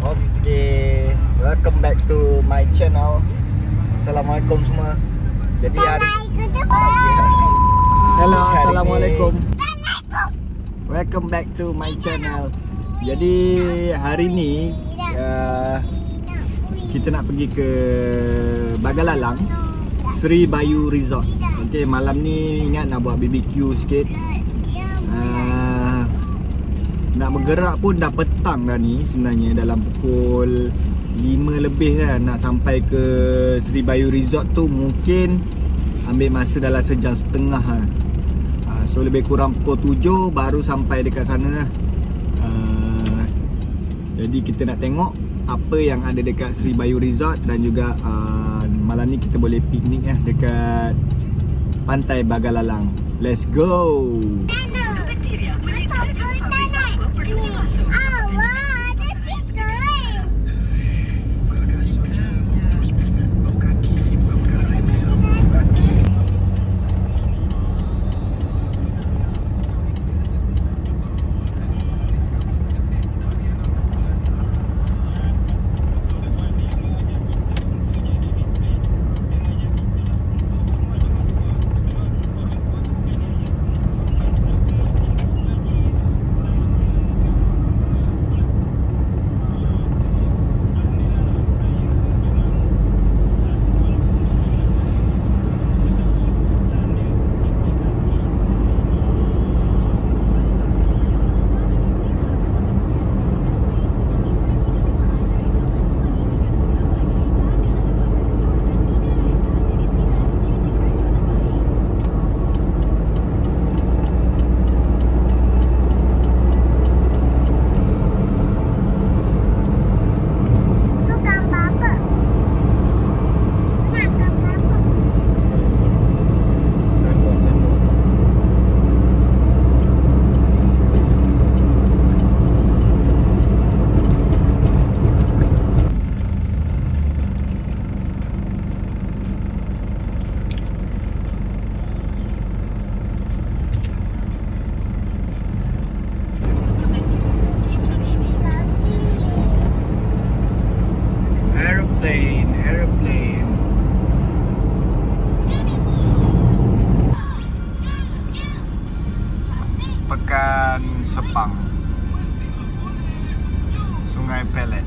Okay, welcome back to my channel. Assalamualaikum semua. Jadi hari hello, assalamualaikum. Welcome back to my channel. Jadi hari ni kita nak pergi ke Bagalalang, Sri Bayu Resort. Okay, malam ni ingat nak buat BBQ sikit. Nak bergerak pun dah petang dah ni sebenarnya, dalam pukul 5 lebih kan. Nak sampai ke Sri Bayu Resort tu mungkin ambil masa dalam sejam setengah kan. So lebih kurang pukul 7 baru sampai dekat sana lah. Jadi kita nak tengok apa yang ada dekat Sri Bayu Resort. Dan juga malam ni kita boleh piknik lah dekat Pantai Bagalalang. Let's go! Aeroplane. Pekan Sepang, Sungai Pelet.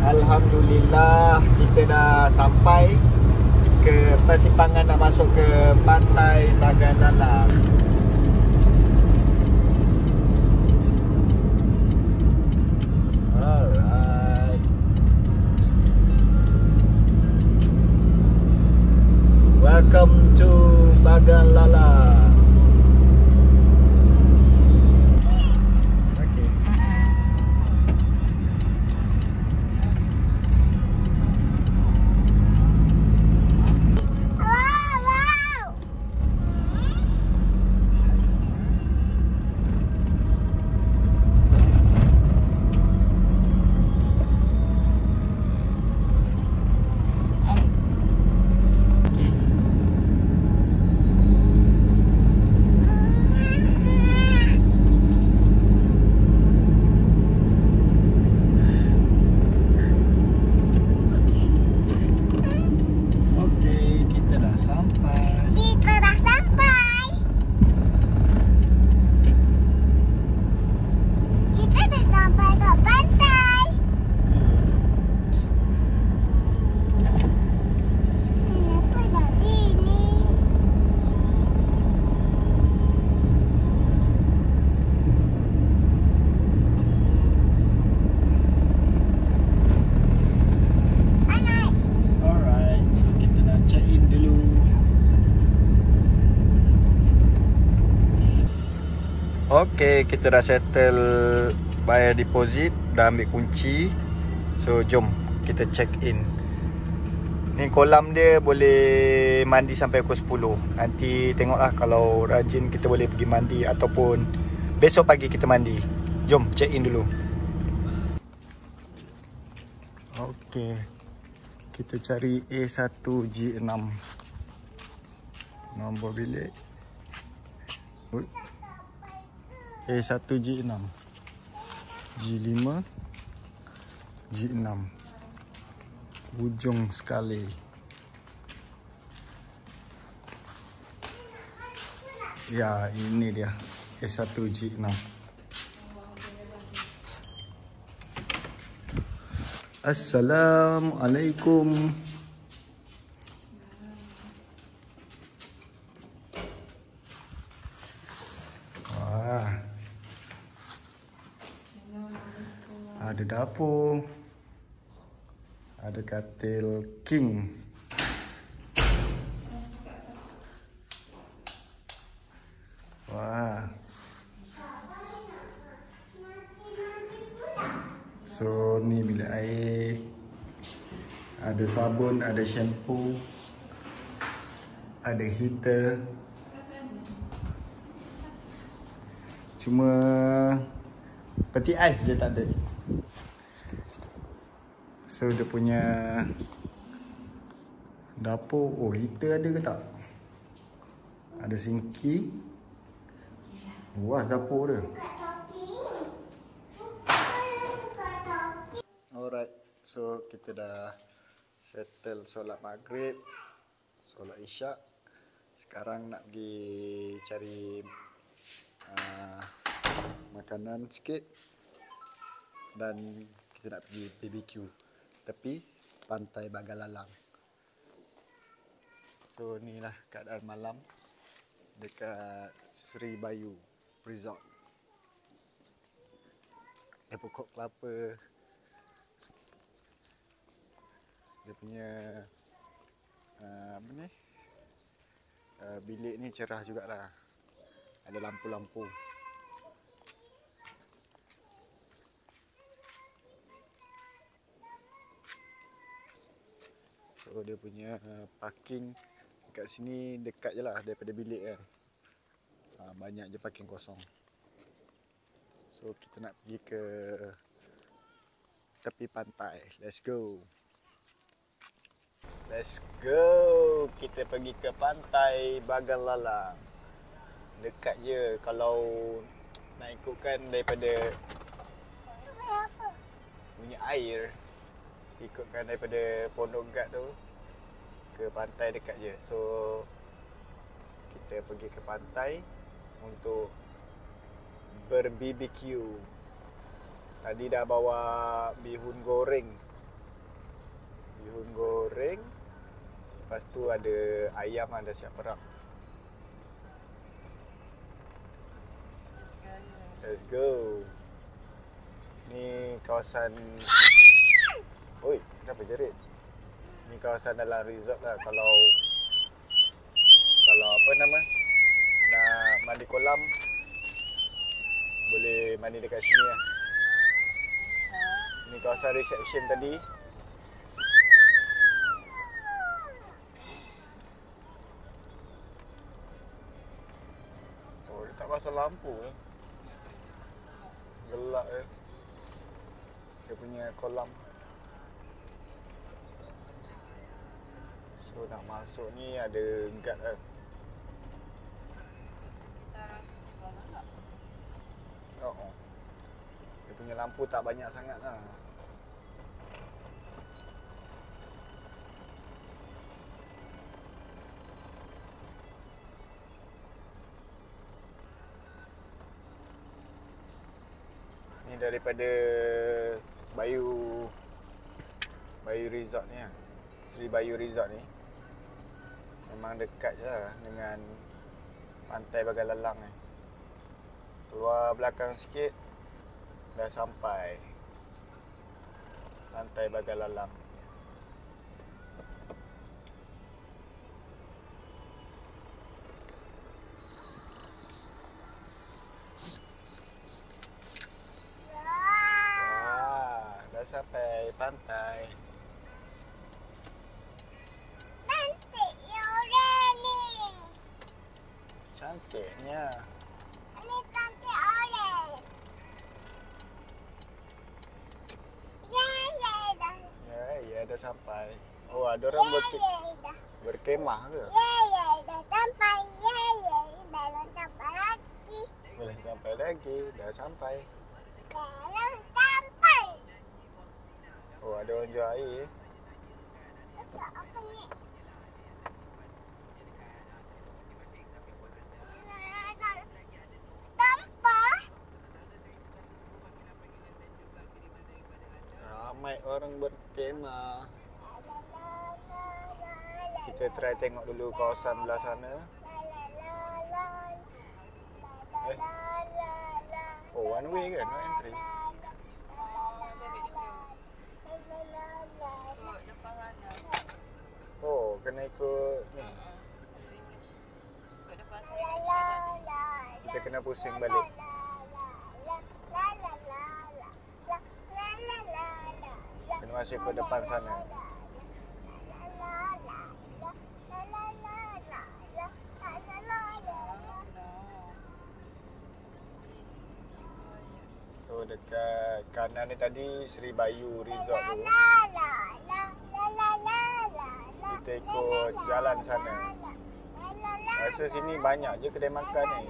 Alhamdulillah kita dah sampai ke persimpangan nak masuk ke Pantai Bagalalang. Welcome to Bagalalang. Okay. Okay, kita dah settle bayar deposit, dah ambil kunci. So jom kita check in. Ni kolam dia boleh mandi sampai pukul 10. Nanti tengoklah, kalau rajin kita boleh pergi mandi ataupun besok pagi kita mandi. Jom check in dulu. Okay, kita cari A1G6 nombor bilik A1G6. G5, G6. Ujung sekali. Ya, ini dia. S1 G6. Assalamualaikum. Wah. Ada dapur. Ada katil king. Wah. So ni bilik air. Ada sabun, ada shampoo. Ada heater. Cuma peti ais je tak ada. So dia punya dapur, oh heater ada ke tak? Ada sinki. Luas dapur dia. Alright, so kita dah settle solat maghrib, solat isyak. Sekarang nak pergi cari makanan sikit. Dan kita nak pergi BBQ tepi pantai Bagalalang. So inilah keadaan malam dekat Sri Bayu Resort. Ada pokok kelapa. Dia punya apa ni? Bilik ni cerah jugalah. Ada lampu-lampu. So dia punya parking dekat sini dekat je lah daripada bilik kan. Banyak je parking kosong. So kita nak pergi ke tepi pantai. Let's go. Let's go. Kita pergi ke pantai Bagalalang. Dekat je kalau nak ikutkan daripada punya air. Ikutkan daripada Pondok Gad tu ke pantai dekat je. So kita pergi ke pantai untuk ber-BBQ. Tadi dah bawa bihun goreng. Bihun goreng. Lepas tu ada ayam dah siap perang. Let's go. Ni kawasan. Oi, kenapa jerit? Ni kawasan dalam resort lah. Kalau apa nama, nak mandi kolam, boleh mandi dekat sini lah. Ni kawasan reception tadi. Oh, dia tak pasang lampu ni. Gelap je. Dia punya kolam. So nak masuk ni ada guard kan. Sekitaran sini banyak tak? Oh. Dia punya lampu tak banyak sangat lah. Ni daripada Bayu Resort ni lah. Sri Bayu Resort ni memang dekat je lah dengan pantai Bagalalang ni. Keluar belakang sikit dah sampai pantai Bagalalang. Wah, dah sampai pantai. Cantiknya. Ini cantik oleh. Ya, dah sampai. Oh, ada orang berkemah ke? Dah sampai. Belum sampai lagi. Belum sampai lagi, dah sampai. Belum ada orang jual air. Apa ni? Tampah. Ramai orang berkemah. Kita try tengok dulu kawasan belah sana. Oh, one way kan? No entry. Oh, kena ikut ni. Kita kena pusing balik. Kena masuk ke depan sana. So dekat kanan ni tadi Sri Bayu Resort tu. Kita ikut jalan sana. Rasa sini banyak je kedai makan ni.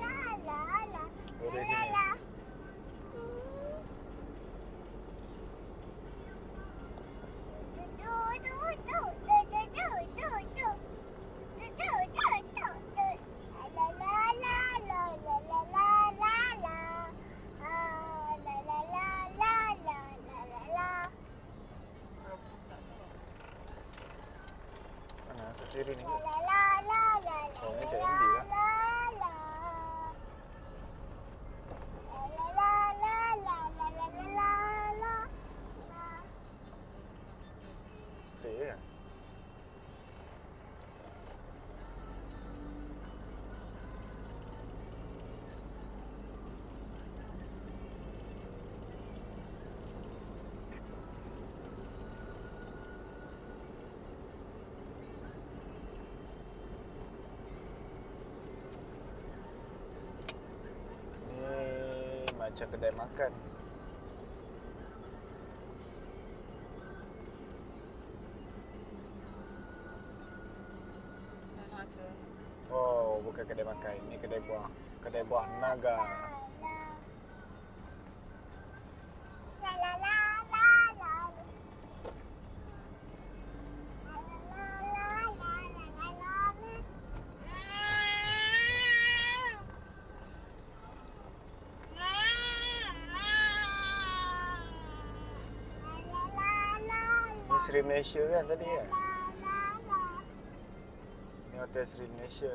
Dari sini. Mana sekiri ni? Oh, ni kat Indi lah. Stay kan? Macam kedai makan. Oh, bukan kedai makan. Ini kedai buah. Kedai buah naga. Ni Sri Malaysia kan tadi kan? Ni Hotel Sri Malaysia.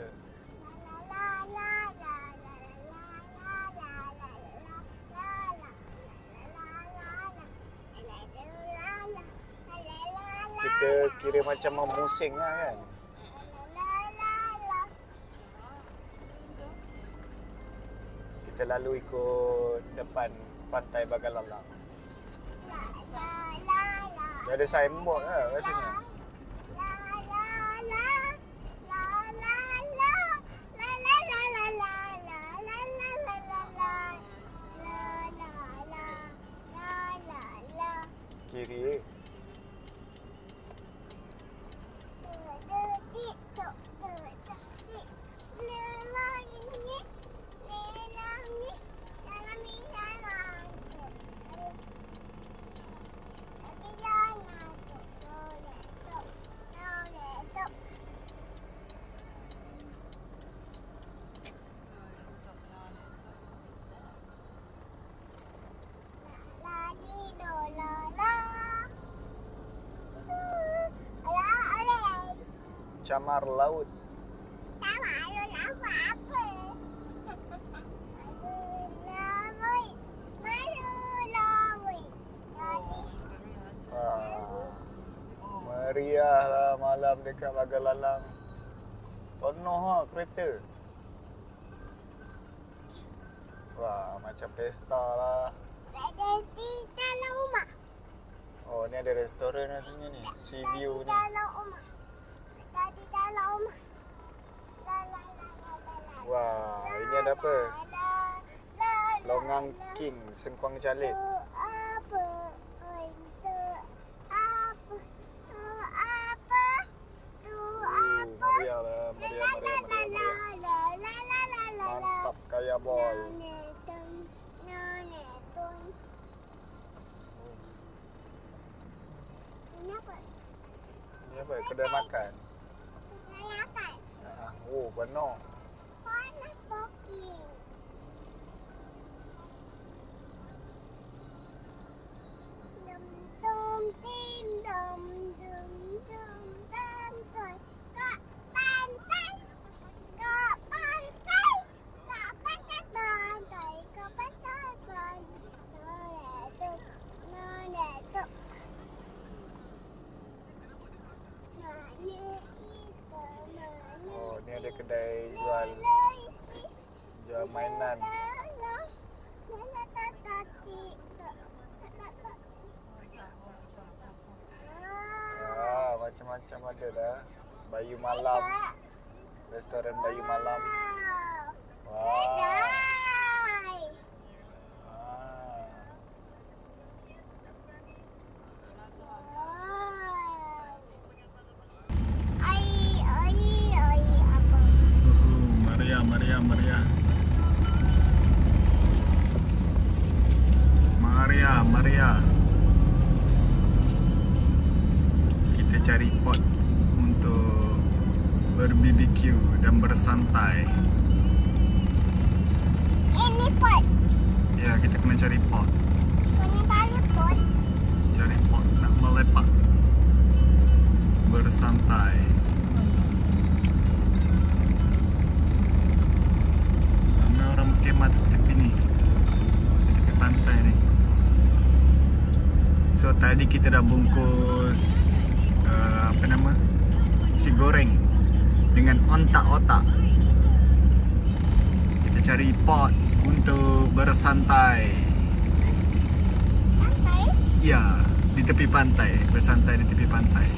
Kita kira macam memusing lah kan? Kita lalu ikut depan Pantai Bagalalang. Dia ada signboard lah kat sini. Kiri. Camar laut. Meriah lah malam dekat Bagalalang. Penuh lah kereta. Wah, macam pesta lah. Oh, ni ada restoran lah sini ni. Sea view ni. Wah, ini ada apa? Longang King, Sengkuang Calit. Meriah lah, meriah. Mantap kaya bol. Ni apa? Kedai makan. Kedai makan. Oh, penuh. Panas talking. Dum dum ding dum dum dum pantai. Kak pantai. Kak pantai. Kak pantai pantai. Kak pantai pantai. Nenek. Oh, ni ada kedai jual mainan. Macam-macam ada dah. Bayu malam. Restoran Bayu malam. Wow. Maria. Kita cari pot untuk ber-BBQ dan bersantai. Ini pot. Ya, kita kena cari pot. Kena cari pot. Cari pot nak melepak. Bersantai. Ramai orang berkhemah tepi ni. Tepi pantai ni. So tadi kita dah bungkus nasi goreng dengan ontak-otak. Kita cari pot untuk bersantai. Santai? Ya, di tepi pantai, bersantai di tepi pantai.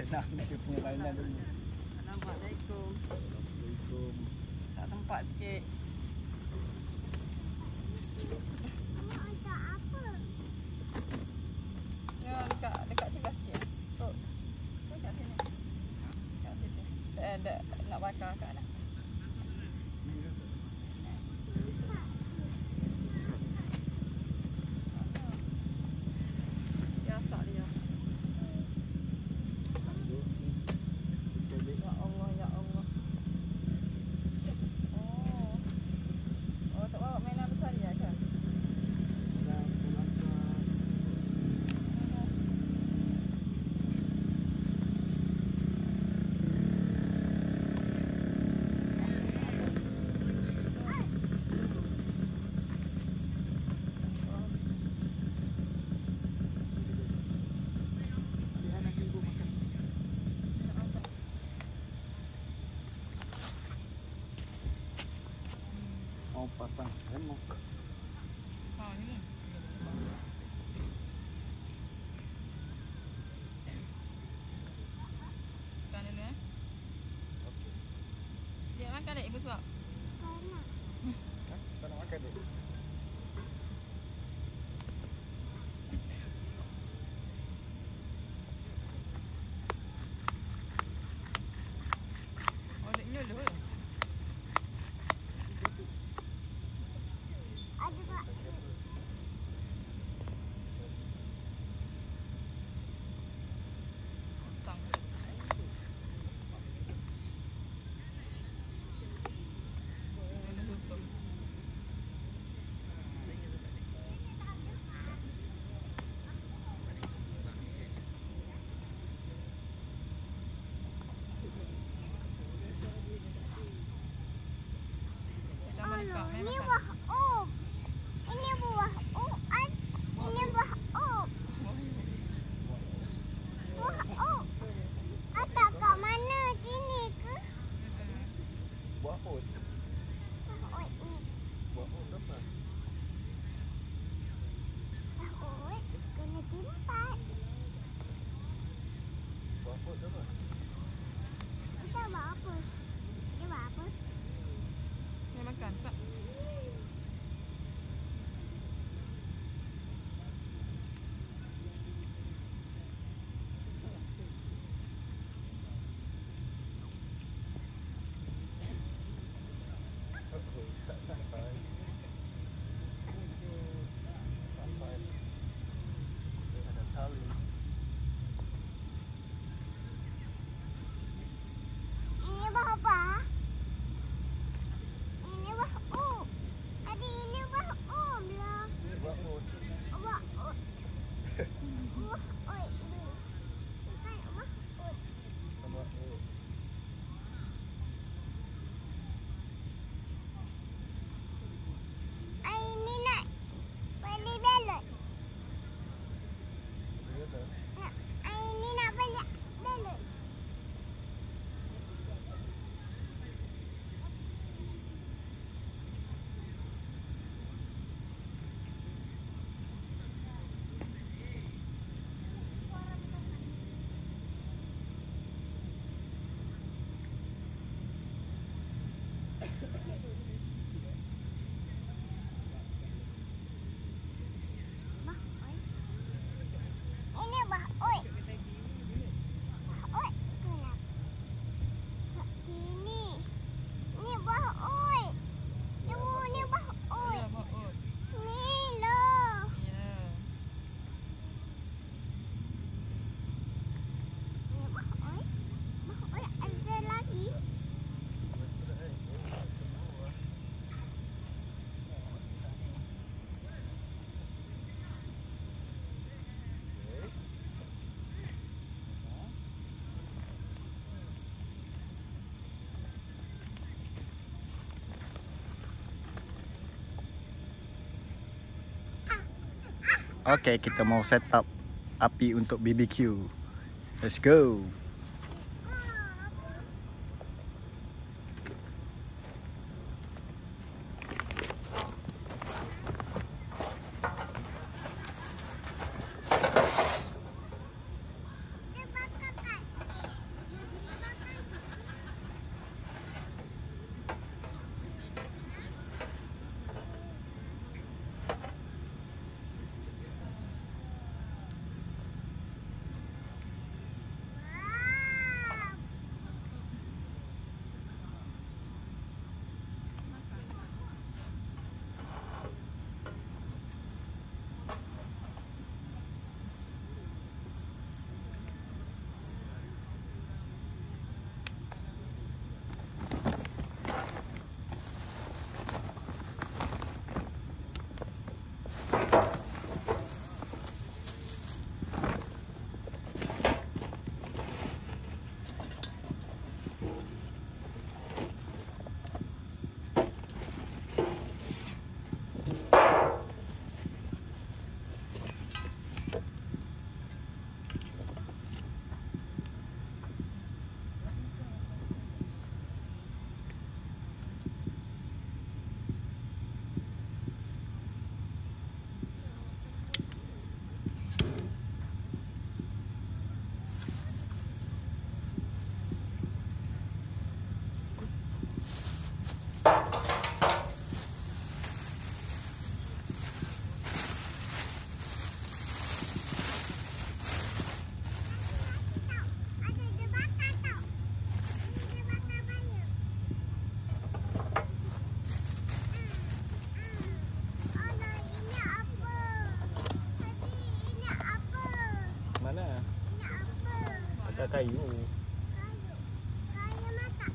Nak dia punya lainan dulu. Assalamualaikum. Assalamualaikum. Tak tempat sikit. Kamu hantar apa? Ya, dekat sebelah sikit. Oh. Dekat sini. Dekat situ. Nak bakar kat anak. Biasa dia. Ya Allah. Oh, tak bawa mainan besar dia kan? Mau pasang remok. Ha, ni. Tekan dulu Okey. Dia makan tak ibu suap? Kamu. Tak nak makan dia. Oh, dia nyuluh. Ada pak. Ini buah up. Ini buah up. Ini buah up. Buah up. Atau kat mana? Sini ke? Buat apa? Buah up ni. Buat apa dapat? Buah up kena timpat. Buat apa dapat? Kita buat apa? Dia buat apa? Nak makan tak? Tak sampai. Sampai. Dia ada tali. Ini buah apa? Ini buah up. Tadi ini buah up lah. Buat apa? Buah up. Buah up ni. Bukan buah up. Buat apa? Ini nak beli balon. Dia dah. Ini nak beli balon. Ini buah oi. Buah oi. Kenapa? Ini. Ini buah oi. Ini buah oi. Ya, buat oat. Ni loh. Ya. Ini buah oi. Buah oi ada lagi. Okay, kita mau set up api untuk BBQ. Let's go. Dia bakar kan? Wow. kayu. Kayu masak.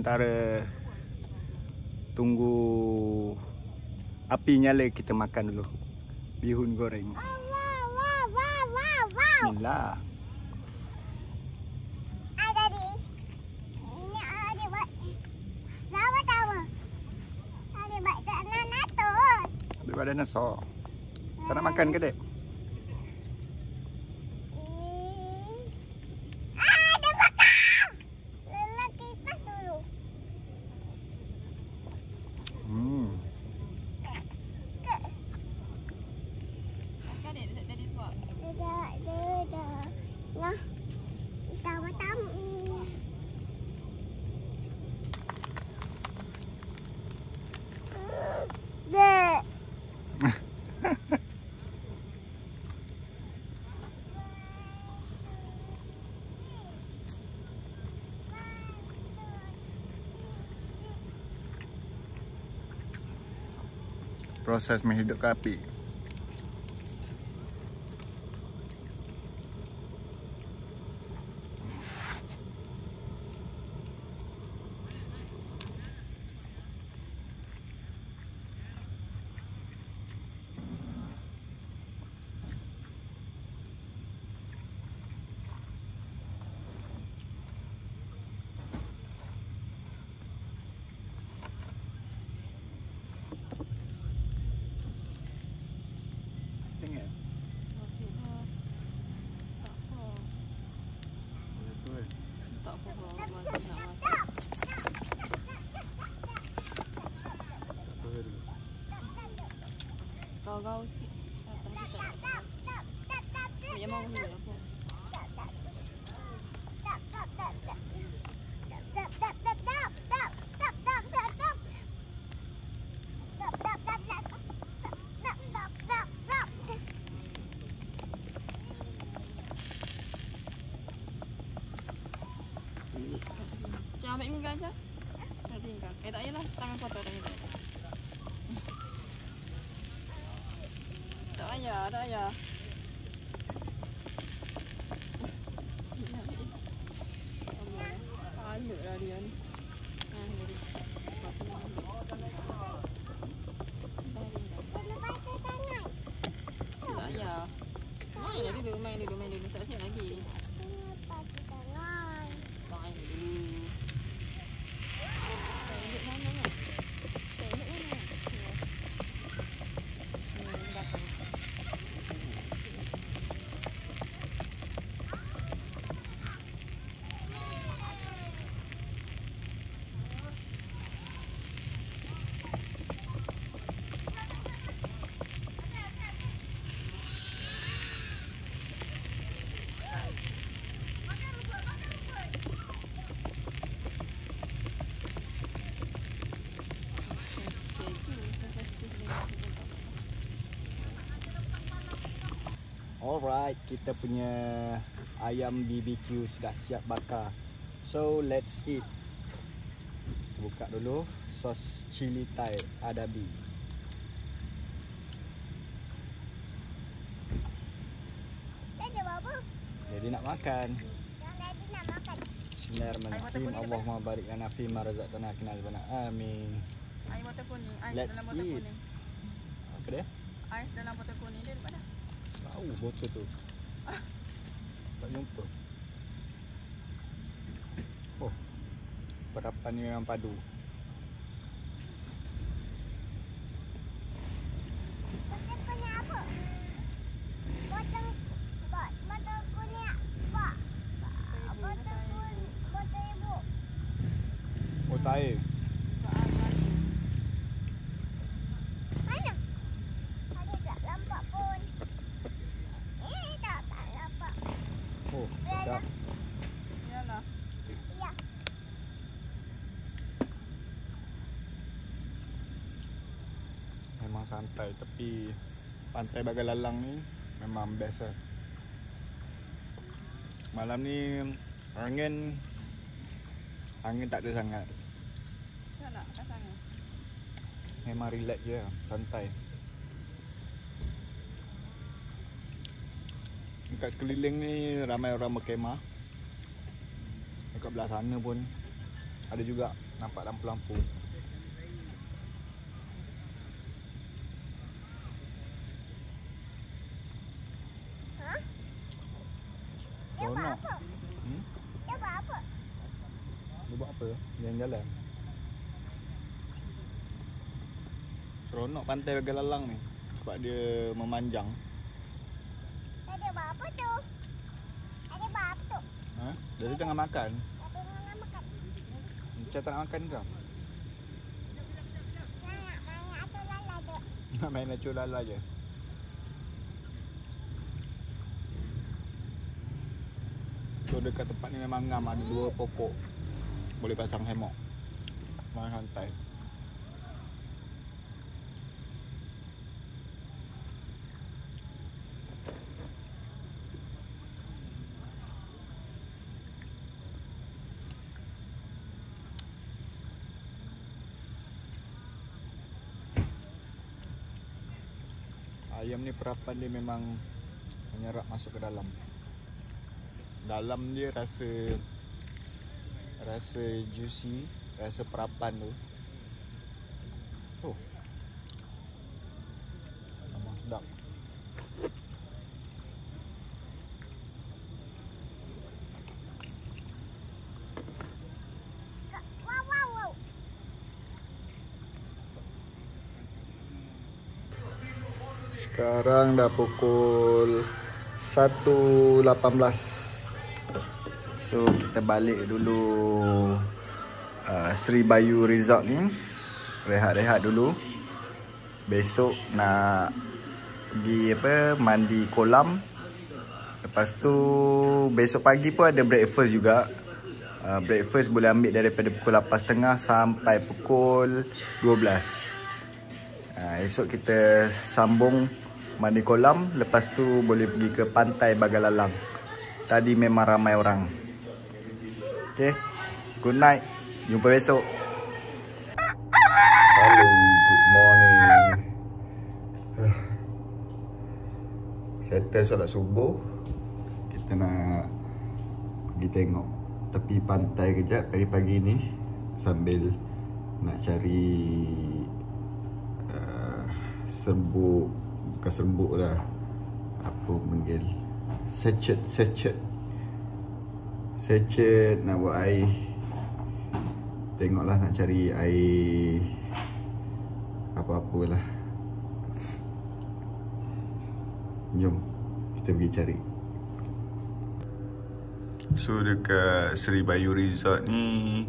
sementara tunggu api nyala, kita makan dulu bihun goreng. Bismillah. Ada di. Ini ada buat. Lama tahu. Ada buat tanah natos. Daripada dinosaur. Tak nak makan ke, Dek? Ada bakar. Lelaki pas dulu. Kan dia tak jadi suap. Dah. Nah. Tahu. Dek. Proses menghidupkan api. Tengok. Okey dah. Tak apa. Betul. Tak apa. Masih nak masak. Betul. Kau sikit. Datang kita. Yang mau dulu apa? Cik ambil pinggan je. Tak pinggan. Tak payahlah. Tangan kotor tak payah. Tak payah. Palut lah dia ni. Jadi. Tak payah. Main dulu. Tak siap lagi. Main dulu. Tengok mana ni? Datang. Alright, kita punya ayam BBQ sudah siap bakar. So let's eat. Buka dulu sos cili Thai Adabi. Jadi nak makan. Bismillahirrahmanirrahim. Allahumma barik lana fi ma razaqtana qina adzabannar. Amin. Air botol kuning. Ais Let's dalam botol eat. kuning. Apa dia? Ais dalam botol kuning dia di mana? Tahu botol tu. Tak jumpa. Oh. Perapan ni memang padu. Botol air. Mana? Ada tak nampak pun. Tak nampak. Oh, sedap. Yalah. Ya. Memang santai, tapi pantai Bagalalang ni memang best lah. Malam ni angin tak ada sangat. Tak nak kat sana. Memang relax je, santai. Dekat sekeliling ni ramai orang berkemah. Dekat belah sana pun ada juga Nampak lampu-lampu. Ha? Dia buat Seronok. apa? Dia buat apa? Dia buat apa? Jalan-jalan. Seronok pantai Bagalalang ni. Sebab dia memanjang. Dia buat apa tu? Dia buat apa tu? Ha? Dia tengah makan. Dia tengah makan. Macam tak nak makan ke? Main acur lala tu. Nak main acur lala je. So dekat tempat ni memang ngam, ada 2 pokok. Boleh pasang hammock. Main santai. Ayam ni perapan dia memang menyerap masuk ke dalam. Dalam dia rasa juicy, rasa perapan tu. Oh. Memang sedap. Wow. Sekarang dah pukul 1.18. So kita balik dulu Sri Bayu Resort ni. Rehat-rehat dulu. Besok nak pergi mandi kolam. Lepas tu besok pagi pun ada breakfast juga. Breakfast boleh ambil daripada pukul 8.30 sampai pukul 12. Esok kita sambung mandi kolam. Lepas tu boleh pergi ke pantai Bagalalang. Tadi memang ramai orang. Okay, good night. Jumpa besok. Hello, good morning. Settle solat subuh. Kita nak pergi tengok tepi pantai kejap pagi-pagi ni. Sambil nak cari serbuk, bukan serbuk lah, apa panggil, sachet nak buat air. Tengoklah nak cari air apa-apalah. Jom kita pergi cari. So dekat Sri Bayu Resort ni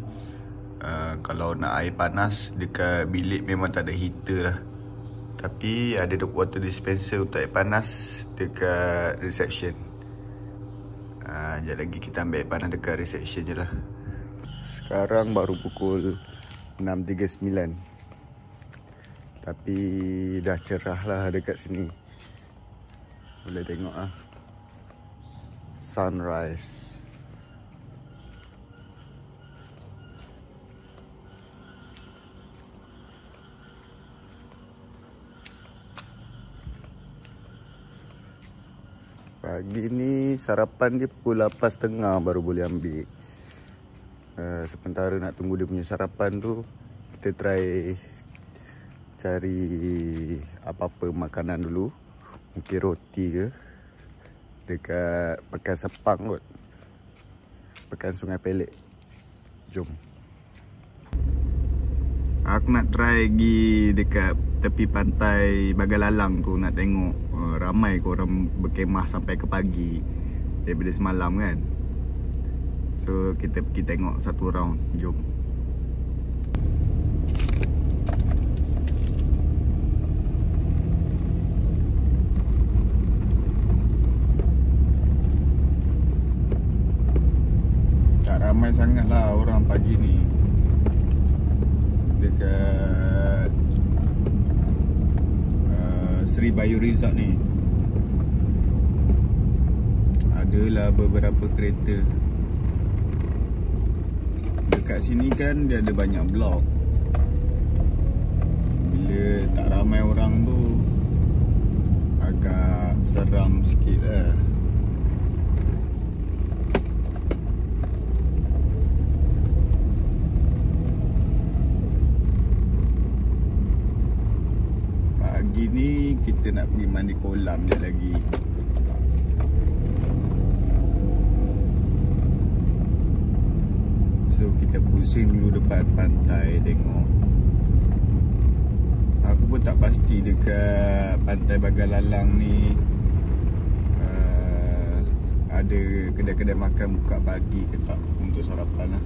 kalau nak air panas dekat bilik memang tak ada heater lah. Tapi ada water dispenser untuk air panas dekat reception. Sekejap lagi kita ambil air panas dekat reception je lah. Sekarang baru pukul 6.39. Tapi dah cerah lah dekat sini. Boleh tengok lah sunrise. Pagi ni sarapan dia pukul 8.30 baru boleh ambil. Sementara nak tunggu dia punya sarapan tu, kita try cari apa-apa makanan dulu. Mungkin roti ke dekat Pekan Sepang kot, Pekan Sungai Pelek. Jom. Aku nak try pergi dekat tepi pantai Bagalalang tu, nak tengok ramai ke orang berkemah sampai ke pagi daripada semalam kan. So kita pergi tengok satu round. Jom. Tak ramai sangat lah orang pagi ni dekat Sri Bayu Resort ni. Adalah beberapa kereta. Dekat sini kan dia ada banyak blok. Bila tak ramai orang tu agak seram sikit lah. pagi ni kita nak pergi mandi kolam je lagi. So kita pusing dulu depan pantai tengok. Aku pun tak pasti dekat pantai Bagalalang ni ada kedai-kedai makan buka pagi ke tak untuk sarapan lah.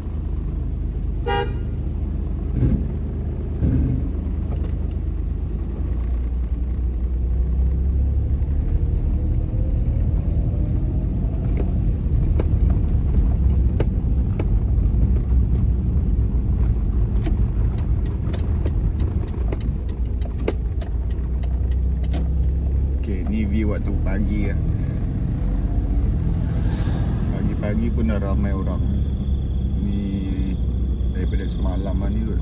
Ni view waktu pagi lah. Pagi-pagi pun dah ramai orang. Ni daripada semalam lah ni kot.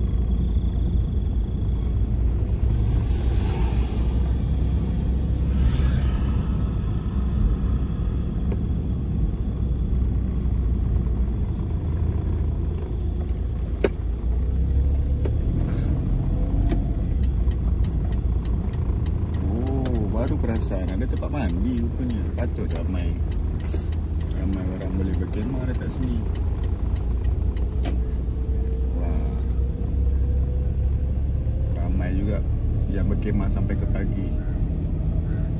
Baru perasan ada tempat mandi rupanya. Patut ramai orang boleh berkemah dekat sini. Wah, ramai juga yang berkemah sampai ke pagi.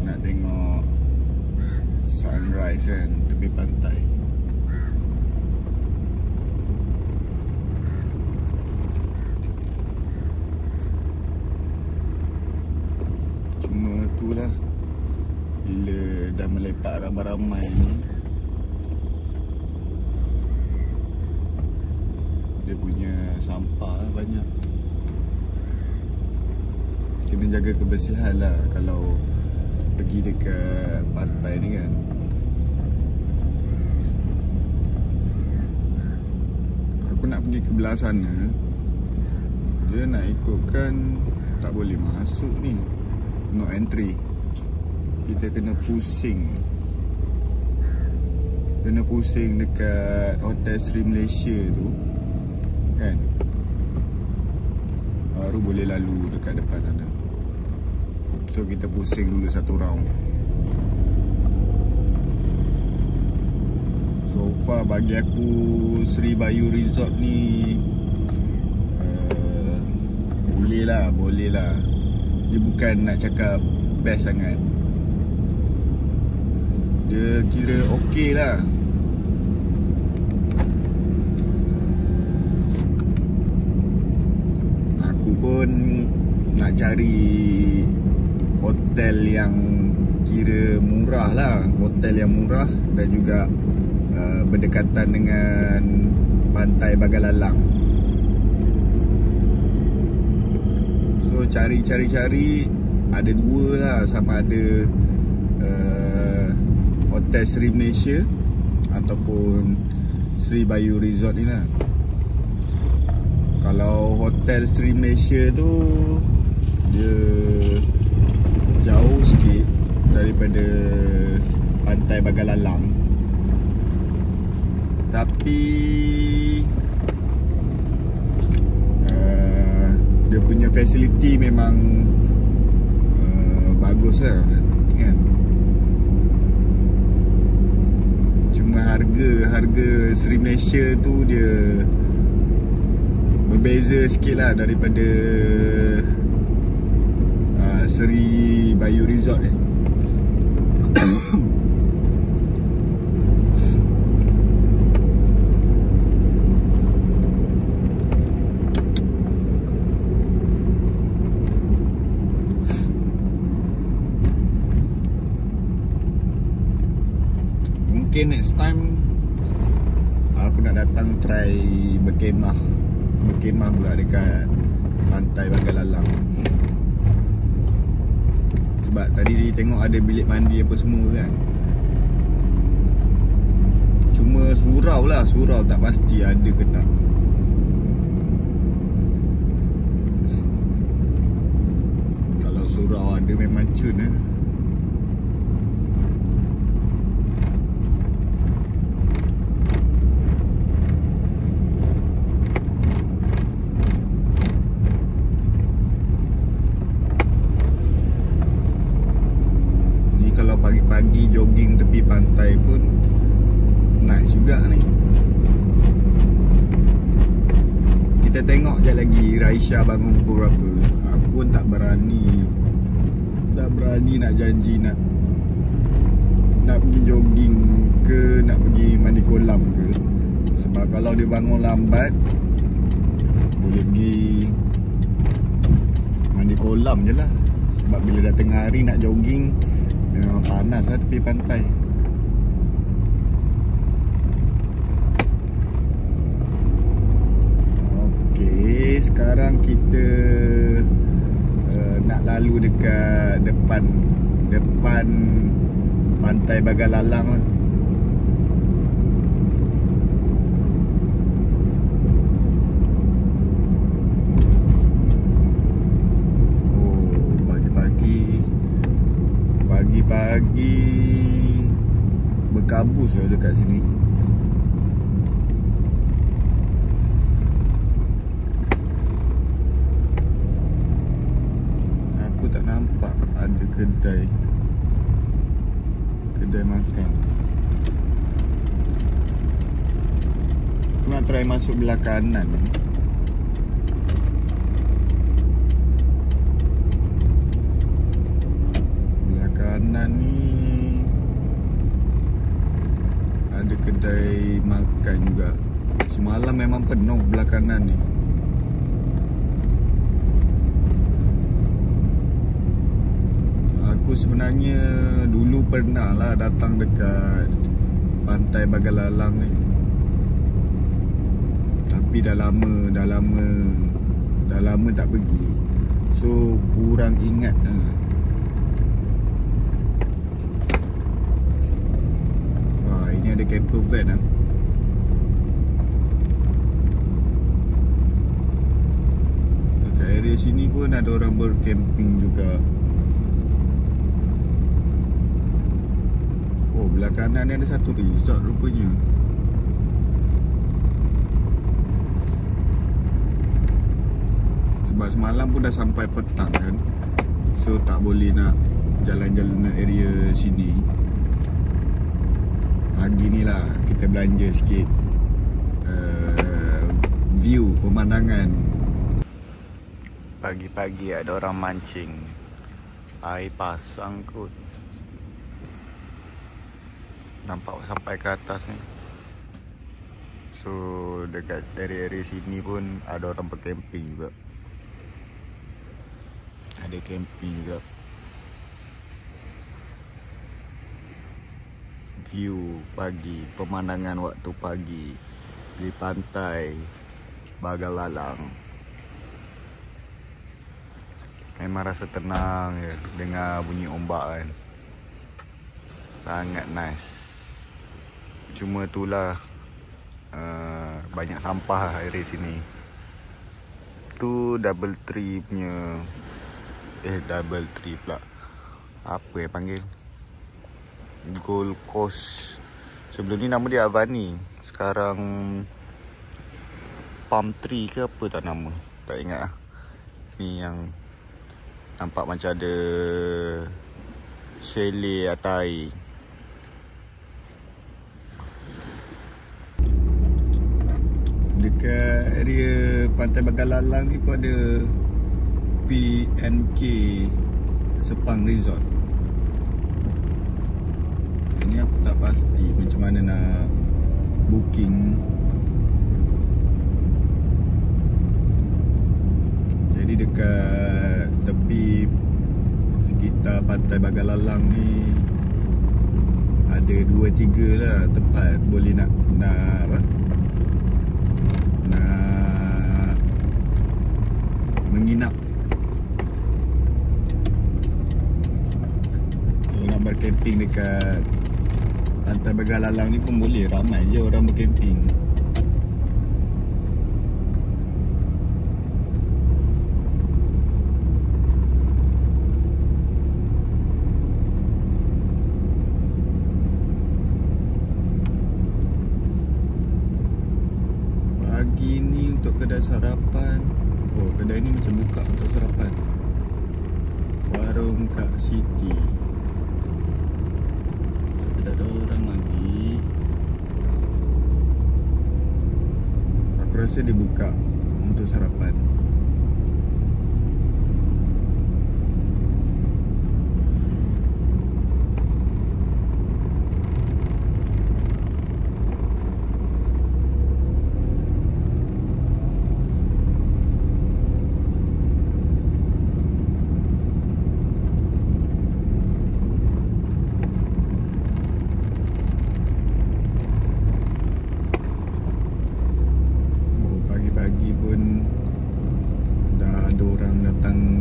Nak tengok sunrise kan, tepi pantai. Itulah bila dah melepak ramai-ramai ni, dia punya sampah banyak. Kena jaga kebersihan lah kalau pergi dekat pantai ni kan. Aku nak pergi ke belah sana, dia nak ikutkan tak boleh masuk ni, no entry. Kita kena pusing dekat Hotel Sri Malaysia tu kan, baru boleh lalu dekat depan sana. So kita pusing dulu satu round. So far bagi aku Sri Bayu Resort ni boleh lah. Dia bukan nak cakap best sangat, dia kira okey lah. Aku pun nak cari hotel yang kira murah lah, hotel yang murah dan juga berdekatan dengan pantai Bagalalang. So cari ada dua lah, sama ada Hotel Sri Malaysia ataupun Sri Bayu Resort ni lah. Kalau Hotel Sri Malaysia tu dia jauh sikit daripada pantai Bagalalang, tapi dia punya fasiliti memang bagus lah kan. Cuma harga Sri Malaysia tu dia berbeza sikit lah daripada Sri Bayu Resort ni. Mungkin next time aku nak datang try berkemah pula dekat pantai Bagalalang. Sebab tadi tengok ada bilik mandi apa semua kan. Cuma surau tak pasti ada ke tak. Kalau surau ada memang cun lah. Aisyah bangun pukul berapa. Aku pun tak berani nak janji nak pergi jogging ke, nak pergi mandi kolam ke. Sebab kalau dia bangun lambat, boleh pergi mandi kolam je lah. Sebab bila dah tengah hari nak jogging, memang panas lah tepi pantai. Okey, sekarang kita nak lalu dekat depan pantai Bagalalang lah. Pagi-pagi berkabus lah dekat sini. Aku tak nampak ada kedai makan. Aku nak try masuk belah kanan ni. Kanan ni ada kedai makan juga. Semalam memang penuh belah kanan ni. Aku sebenarnya dulu pernah lah datang dekat pantai Bagalalang ni, tapi dah lama tak pergi. So kurang ingat lah. Ini ada camper van lah. Dekat area sini pun ada orang bercamping juga. Oh, belah kanan ni ada satu resort rupanya. Sebab semalam pun dah sampai petang kan, so tak boleh nak jalan-jalan area sini. Pagi ni lah kita belanja sikit view pemandangan. Pagi-pagi ada orang mancing, air pasang kot. Nampak sampai ke atas ni. So dekat area-area sini pun ada orang bercamping juga. Ada camping juga. View pagi, pemandangan waktu pagi di pantai Bagalalang. Memang rasa tenang je dengar bunyi ombak kan. Sangat nice. Cuma itulah banyak sampah area sini. Tu Double Tree punya Double Tree pula. Apa yang panggil? Gold Coast. Sebelum ni nama dia Avani. Sekarang Palm Tree ke apa tak nama, tak ingat lah. Ni yang nampak macam ada chalet atas air. Dekat area pantai Bagalalang ni pun ada PNK Sepang Resort. Ini aku tak pasti macam mana nak booking. Jadi dekat tepi sekitar pantai Bagalalang ni ada 2-3 lah tempat boleh nak menginap. Kalau nak bercamping dekat pantai Bagalalang ni pun boleh, ramai je orang bercamping. Pagi ni untuk kedai sarapan. Oh, kedai ni macam buka untuk sarapan. Warung Kak Siti. Tapi tak ada orang lagi. Aku rasa dia buka untuk sarapan.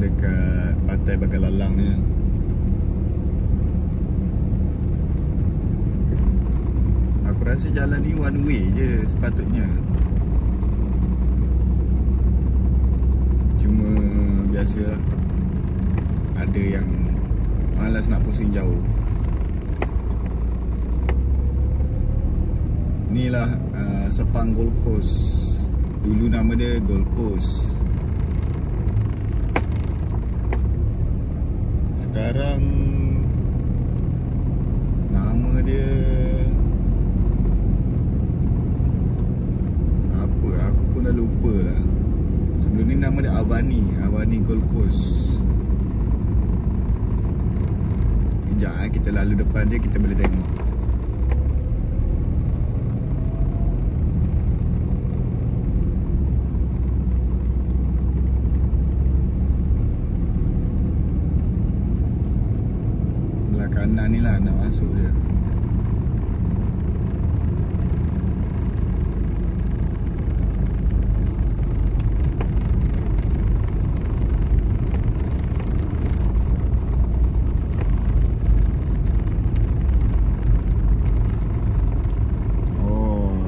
dekat Pantai Bagalalang ni. Aku rasa jalan ni one way je sepatutnya. Cuma biasalah, ada yang malas nak pusing jauh. Inilah Sepang Gold Coast. Dulu nama dia Gold Coast. Sekarang nama dia apa? Aku pun dah lupa lah. Sebelum ni nama dia Avani Gold Coast. Kejap kita lalu depan dia, kita boleh tengok. Belah kanan ni lah nak masuk dia.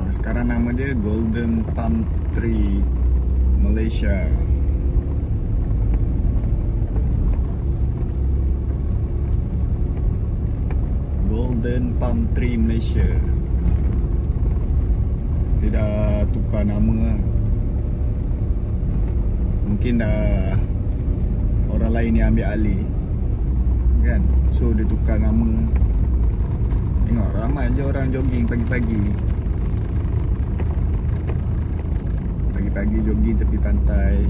Sekarang nama dia Golden Palm Tree Malaysia. Golden Palm Tree Malaysia. Dia dah tukar nama lah. Mungkin dah orang lain yang ambil alih kan, so dia tukar nama. Tengok ramai je orang jogging pagi-pagi. Pagi jogging tepi pantai.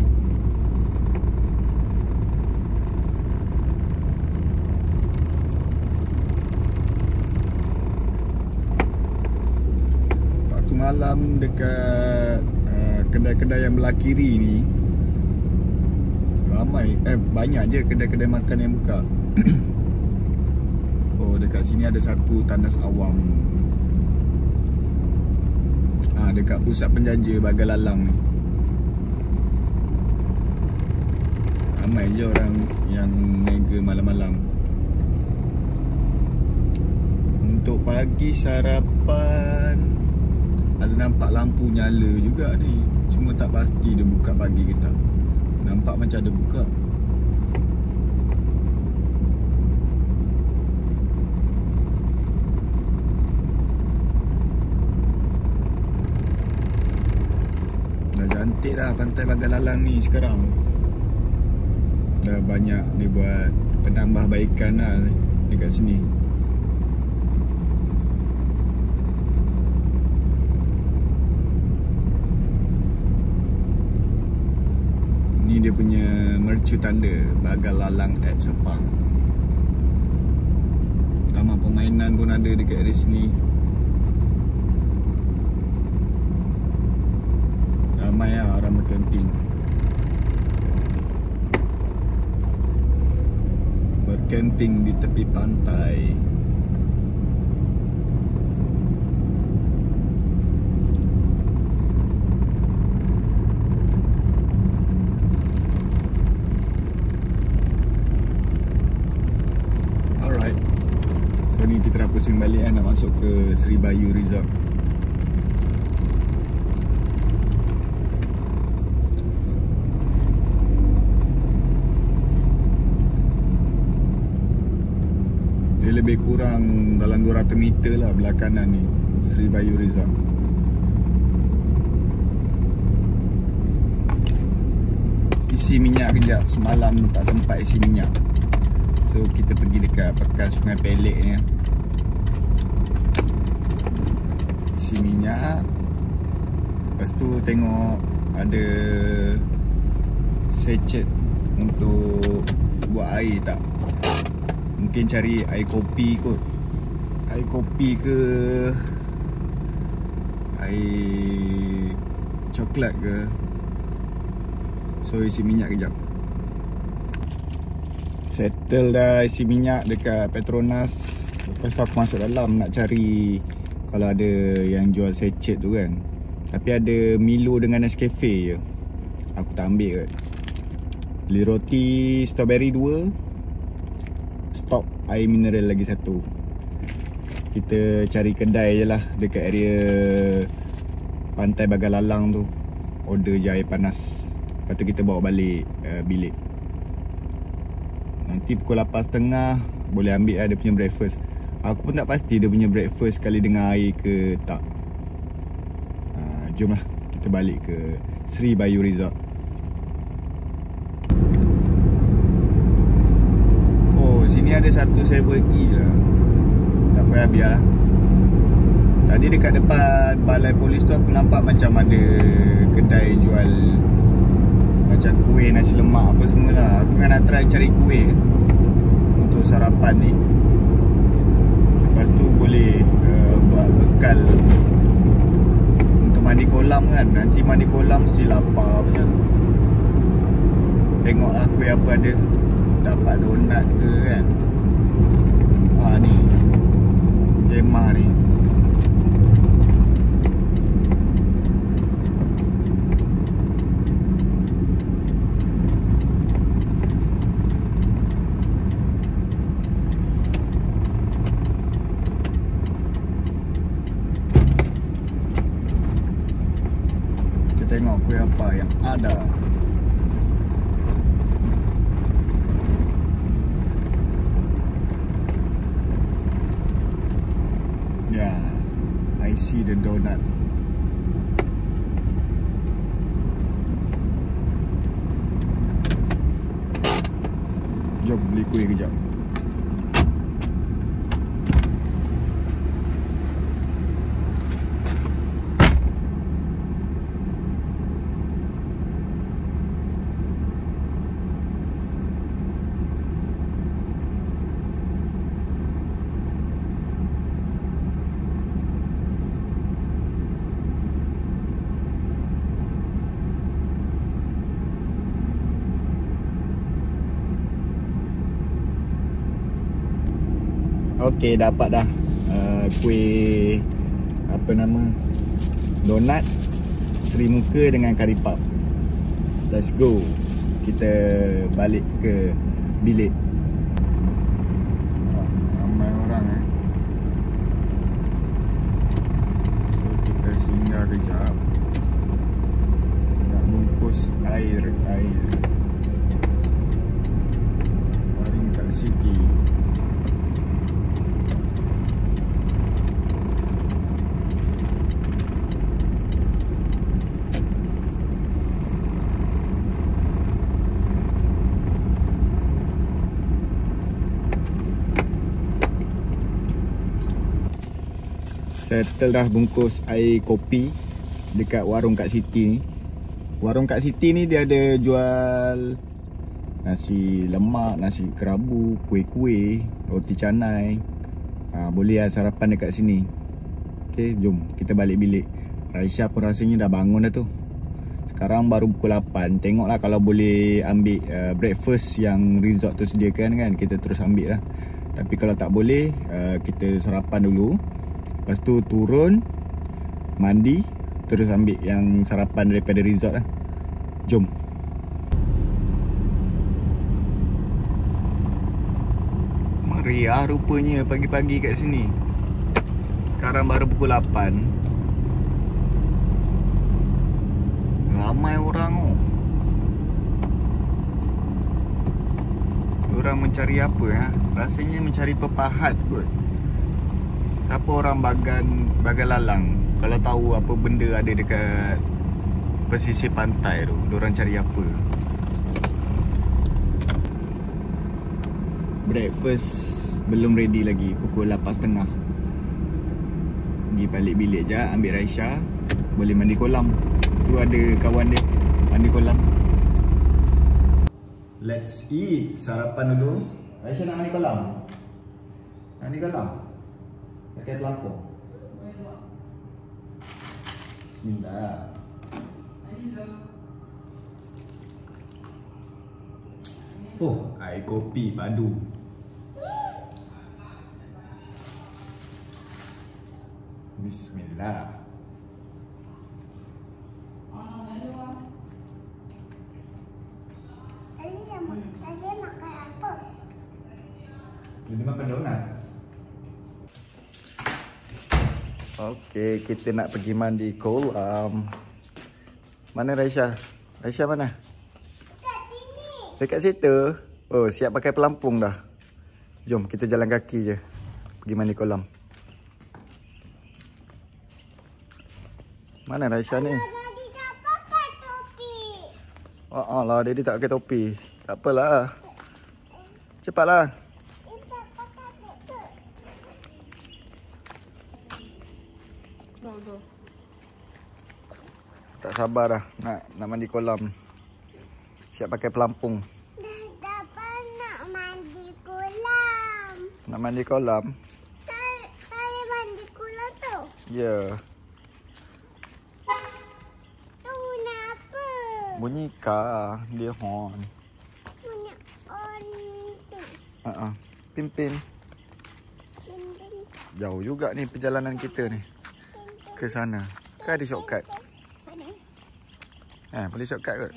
Waktu malam dekat kedai-kedai yang belah kiri ni ramai, banyak je kedai-kedai makan yang buka. Oh, dekat sini ada satu Tandas Awam. Dekat pusat penjaja Bagalalang ni ramai je orang yang mega malam-malam. Untuk pagi sarapan ada nampak lampu nyala juga ni. Cuma tak pasti dia buka pagi ke tak. Nampak macam ada buka. Dah cantik dah Pantai Bagalalang ni sekarang. Dah banyak dia buat penambahbaikan lah dekat sini. Ni dia punya mercu tanda Bagalalang at Sepang. Taman permainan pun ada dekat area sini. Ramai lah orang bercamping. Bercamping di tepi pantai. Alright. So ni kita dah pusing balik nak masuk ke Sri Bayu Resort. Dia lebih kurang dalam 200 meter lah belah kanan ni, Sri Bayu Resort. Isi minyak kejap, semalam tak sempat isi minyak. So kita pergi dekat bekas Sungai Pelek ni. Isi minyak. Lepas tu tengok ada sachet untuk buat air tak. Mungkin cari air kopi kot. Air kopi ke air coklat ke. So isi minyak kejap. Settle dah isi minyak dekat Petronas. Lepas tu aku masuk dalam nak cari kalau ada yang jual sachet tu kan. Tapi ada Milo dengan Nescafe je. Aku tak ambil kot. Beli roti strawberry 2. Stok air mineral lagi 1. Kita cari kedai je lah dekat area Pantai Bagalalang tu. Order je air panas. Lepas tu kita bawa balik bilik. Nanti pukul 8.30 boleh ambil lah dia punya breakfast. Aku pun tak pasti dia punya breakfast sekali dengan air ke tak. Jom lah kita balik ke Sri Bayu Resort. Oh, sini ada satu 7E lah. Tak payah biarlah. Tadi dekat depan balai polis tu aku nampak macam ada kedai jual macam kuih, nasi lemak apa semualah. Aku kan nak try cari kuih untuk sarapan ni. Lepas tu boleh buat bekal untuk mandi kolam kan. Nanti mandi kolam mesti lapar punya. Tengoklah kuih apa ada. Dapat donat ke kan. Ni Jemah ni. Tengok kuih apa yang ada. Ya, I see the donut. Jom beli kuih kejap. Okey, dapat dah kuih apa nama, donat Seri Muka dengan kari puff. Let's go. Kita balik ke bilik. Ramai orang So kita singgah kejap. Nak bungkus air Waring kat City. Settle dah bungkus air kopi dekat warung kat City ni. Warung kat City ni dia ada jual nasi lemak, nasi kerabu, kuih-kuih, roti canai. Boleh lah sarapan dekat sini. Okay, jom kita balik bilik. Raisya pun rasanya dah bangun dah tu. Sekarang baru pukul 8. Tengoklah kalau boleh ambil breakfast yang resort tu sediakan kan, kita terus ambil lah. Tapi kalau tak boleh, kita sarapan dulu. Lepas tu turun, mandi, terus ambil yang sarapan daripada resort lah. Jom. Meriah rupanya pagi-pagi kat sini. Sekarang baru pukul 8. Ramai orang tu. Diorang mencari apa Rasanya mencari pepahat kot. Siapa orang Bagalalang kalau tahu apa benda ada dekat pesisir pantai tu, diorang cari apa? Breakfast belum ready lagi. Pukul 8.30. Pergi balik bilik je, ambil Raisya. Boleh mandi kolam. Tu ada kawan dia mandi kolam. Let's eat. Sarapan dulu. Raisya nak mandi kolam? Mandi kolam? Pakai pelampung. Bismillah. Oh, air kopi padu. Bismillah. Ali Tadi makan apa? Jadi makan donat. Okey, kita nak pergi mandi kolam. Mana Raisya? Raisya mana? Kat sini. Dekat situ. Oh, siap pakai pelampung dah. Jom kita jalan kaki je. Pergi mandi kolam. Mana Raisya ni? Tadi tak pakai topi. Oh lah, dia tak pakai topi. Tak apalah. Cepatlah. Kita pakai betul. Go. Tak sabar dah nak mandi kolam. Siap pakai pelampung. Dah dapat nak mandi kolam. Nak mandi kolam? Saya mandi kolam tu. Ya. Tu guna apa? Bunyi car. Dia horn. Punya on tu. Pimpin. Pimpin. Jauh juga ni perjalanan kita ni. Ke sana. Kan ada shortcut? Boleh shortcut kot?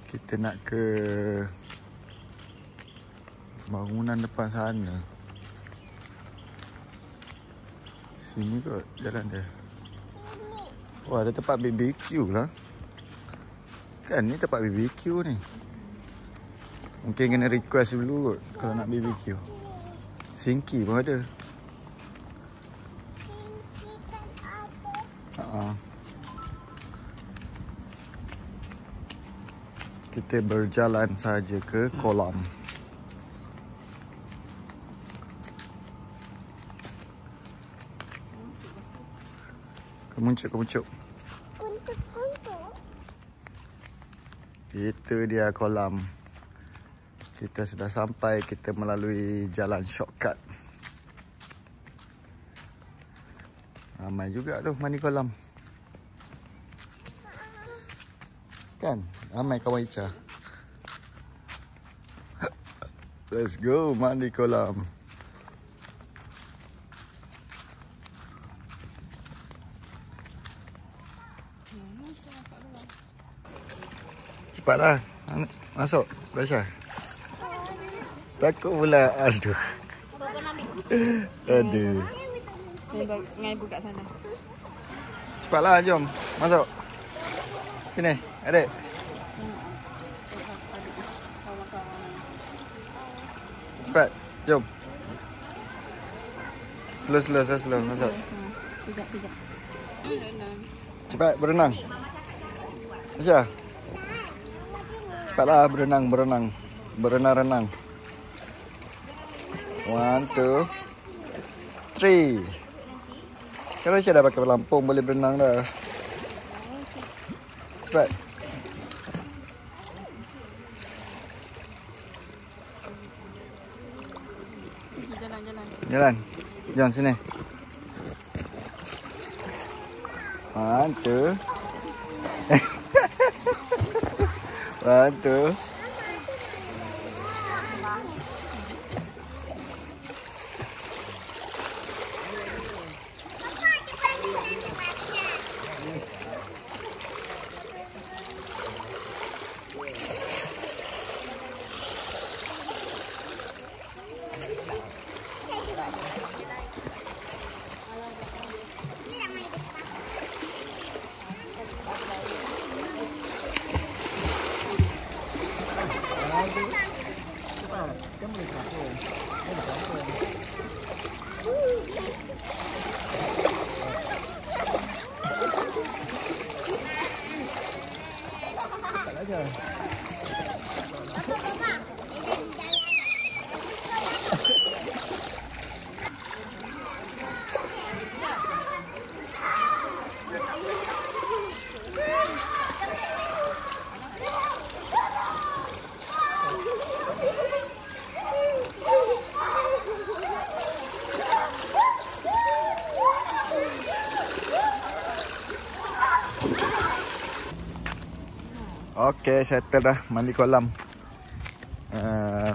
Kita nak ke bangunan depan sana. Sini kot jalan dia. Wah, ada tempat BBQ lah. Kan ni tempat BBQ ni. Mungkin kena request dulu kot kalau nak BBQ. Sinki pun ada. Kita berjalan saja ke kolam. Kemuncuk. Kuntuk. Itu dia kolam. Kita sudah sampai. Kita melalui jalan shortcut. Ramai juga tu mandi kolam. Kan? Ramai kawan Ica. Let's go mandi kolam. Cepatlah. Masuk. Raisya. Takut pula. Aduh. Aduh. Dengan ibu kat sana. Cepatlah, jom. Masuk. Sini, adik. Cepat, jom. Slow. Masuk. Pijak. Cepat, berenang. Raisya. Cepatlah, berenang. Berenang. 1, 2, 3. Kalau Raisya dah pakai pelampung, boleh berenang dah. Cepat. Jalan. Jom sini. 1, 2. 1, 2. Okay, settle dah mandi kolam.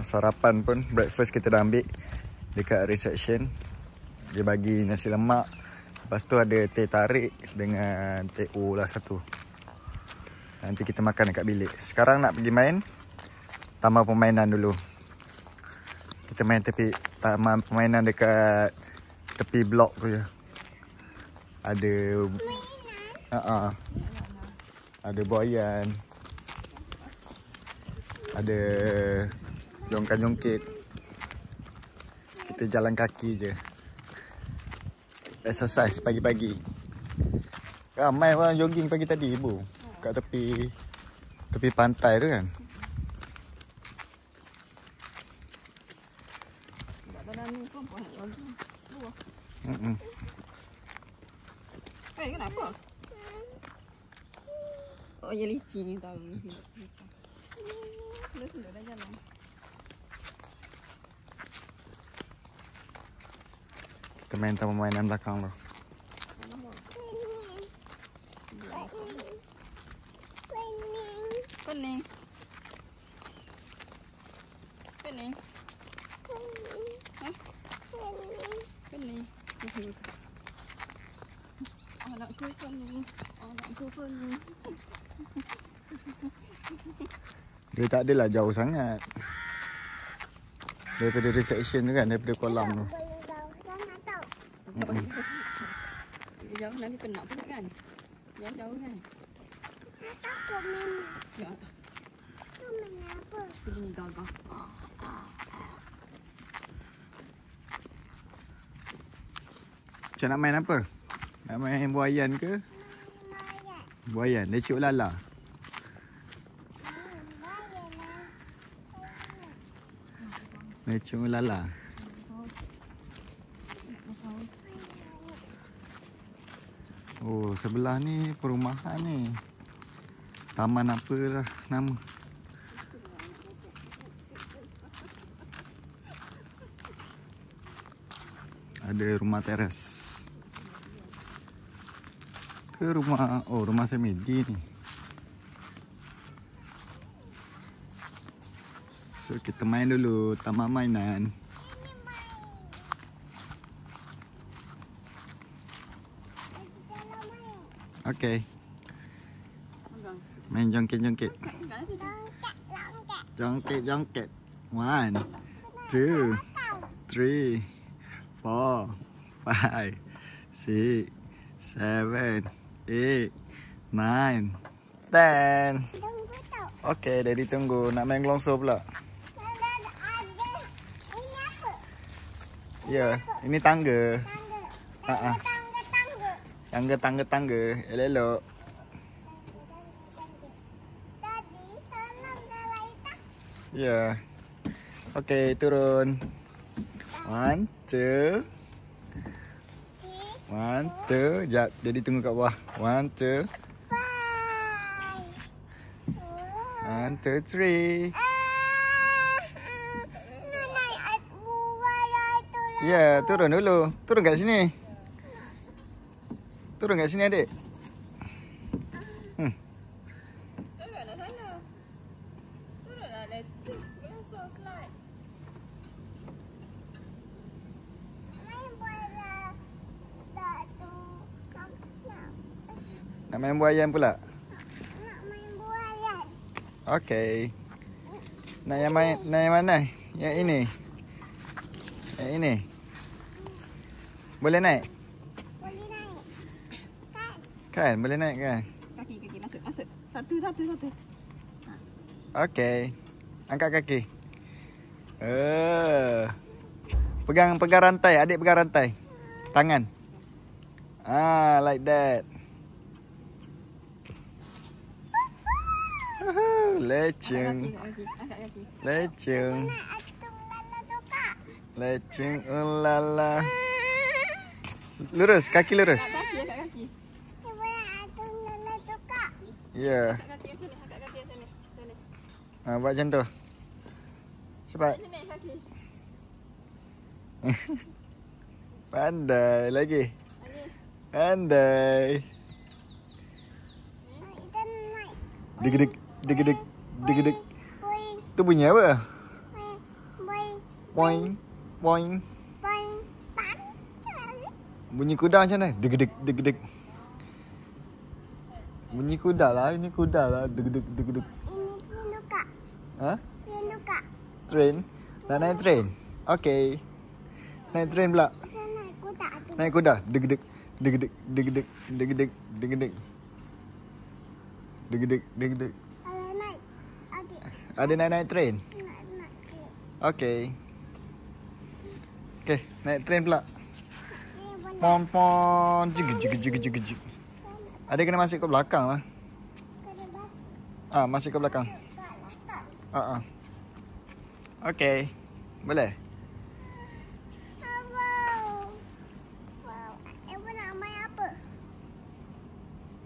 Sarapan pun, breakfast kita dah ambil dekat reception. Dia bagi nasi lemak. Lepas tu ada teh tarik dengan teh O lah satu. Nanti kita makan dekat bilik. Sekarang nak pergi main taman permainan dulu. Kita main taman permainan dekat tepi blok tu je. Ada ada buaian. Ada jongkan-jongkit. Kita jalan kaki je. Exercise pagi-pagi. Ramai orang jogging pagi tadi ibu. Kat tepi pantai tu kan. Kenapa? Oh, ya licin ni tahu. Sudah dah jalan. Kita main taman mainan belakang tu. Pening. Pening. Hah? Pening. Anakku pening. Anakku pening. Dia tak adalah jauh sangat. Daripada reception tu kan, daripada kolam tu. Dia jauh nanti penat pula kan? Yang jauh kan? Takut memang. Ya. Tu mengapa? Dia bunyi gagah. Macam nak main apa? Nak main buaian ke? Mayat. Buaian, lecuk lala. Lecuk lala. Oh, sebelah ni perumahan ni. Taman apa lah nama. Ada rumah teras. Ke rumah, oh rumah Semedi ni. So kita main dulu taman mainan. Okay. Main jongkit-jongkit. Jongkit-jongkit. 1, 2, 3, 4, 5, 6, 7, 8, 9, 10. Okay, Daddy tunggu. Nak main gelongso pula. Ini apa? Ya, ini tangga. Tangga. Tangga. Elok-elok. Tadi salam dah laita. Ya. Okay, turun. 1, 2. 1, 2. Sekejap, Daddy tunggu kat bawah. 1, 2. 1, 2, 3. Naik buah lah tu lah. Ya, turun dulu. Turun kat sini. Turun kat sini adik. Turun nak sana. Turun nak letting. Gelongso slide. Main bola. Tak tu. Nak main buaian pula? Nak main buaian. Okay. Nak yang mana? Yang ini. Yang ini. Boleh naik? Boleh naik. Kan? Kan? Boleh naik kan? Kaki masuk. Satu. Okay. Angkat kaki. Pegang rantai. Adik pegang rantai. Tangan. Like that. Leceng. Angkat kaki. Leceng. Nak atung lala tu kak. Leceng. Ulala. Lurus. Kaki lurus. Angkat kaki. Dia boleh atung lala tu kak. Ya. Angkat kaki yang sini. Sini. Buat macam tu. Cepat. Sini kaki. Pandai lagi. Lagi. Pandai. Kita naik. Degedeg. Degedeg. Boing. Tu bunyi apa? Boing. Boing. Boing. Boing. Pan. Bunyi kuda macam mana? Deg-deg, deg-deg. Bunyi kuda lah. Ini kuda lah. Deg-deg, deg-deg. Ini pintu kak. Ha? Pintu kak. Train? Nak naik train? Okay. Naik train pula. Saya naik kuda tu. Naik kuda. Deg-deg, deg-deg, deg-deg, deg-deg, deg-deg. Deg-deg, deg-deg. Kalau naik, adik. Ada naik train? Nak. Okay. Okay, naik train pula. Ini boleh. Pon-pon. Jig-jig-jig-jig-jig. Ada kena masuk ke belakang lah. Kena basuh Masuk ke belakang. kat laptop. Okay. Boleh? Wow. Ibu nak main apa?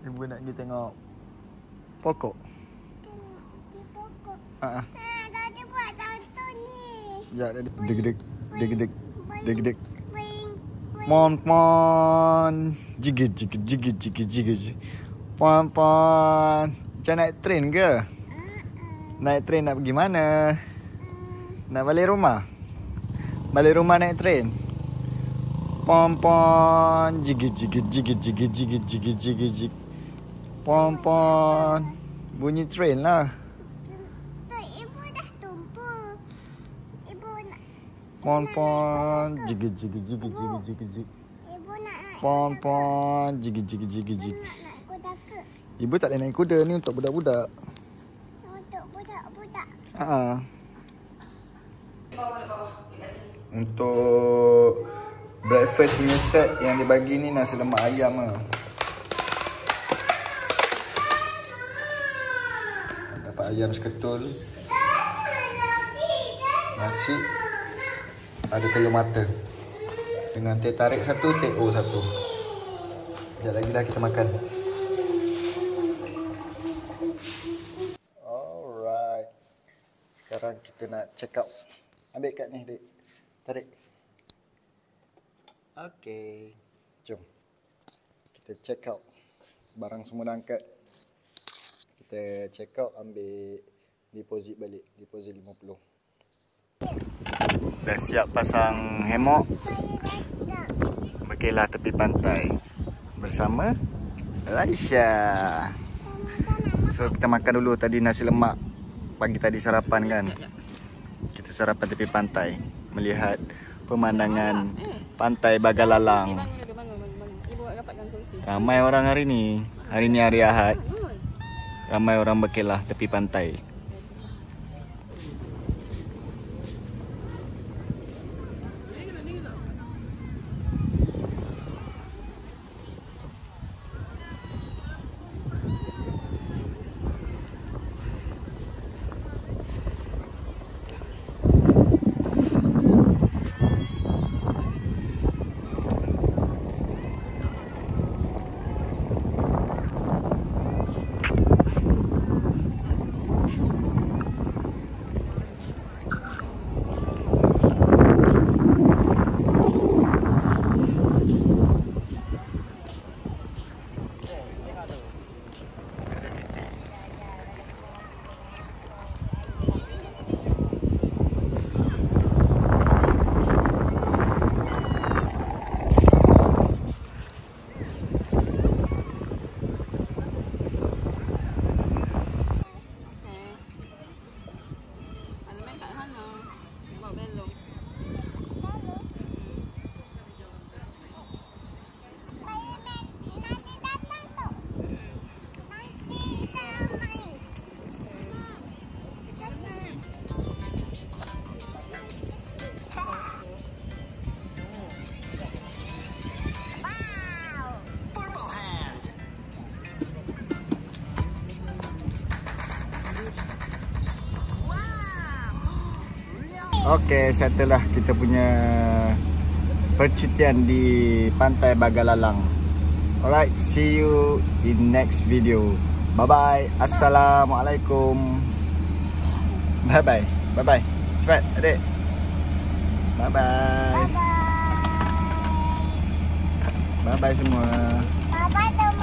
Ibu nak pergi tengok pokok. Tengok di pokok. Tadi buat satu ni. Sekejap tadi. Deg-deg, deg-deg, deg-deg. Wing. Pon-pon. Jigit-jigit. Pon-pon. Macam naik train ke? Naik train nak pergi mana? Nak balik rumah? Balik rumah naik train? Pon-pon. Jigit-jigit. Pon-pon. Bunyi train lah. Tu ibu dah tumpu. Ibu nak. Pon-pon. Jigit-jigit. Ibu nak naik. Pon-pon. Jigit. Nak naik kuda ke? Ibu tak boleh naik kuda ni untuk budak-budak. Untuk budak-budak. Untuk breakfast punya set yang dibagi ni nasi lemak ayam lah. Dapat ayam seketul. Nasi. Ada telur mata. Dengan teh tarik satu, teh O satu. Sekejap lagi lah kita makan. Alright. Sekarang kita nak check out. Ambil kad ni, Dik. Tarik. Okay. Jom. Kita check out. Barang semua dah angkat. Kita check out, ambil deposit balik. Deposit 50. Dah siap pasang hemok. Berkelah tepi pantai. Bersama Raisya. So kita makan dulu tadi nasi lemak. Pagi tadi sarapan kan. Kita sarapan tepi pantai. Melihat pemandangan pantai Bagalalang. Ramai orang hari ni. Hari ni hari Ahad. Ramai orang berkelah tepi pantai. Okey, settle lah kita punya percutian di Pantai Bagalalang. Alright, see you in next video. Bye-bye. Assalamualaikum. Bye-bye. Bye-bye. Cepat, adik. Bye-bye. Bye-bye semua. Bye-bye teman.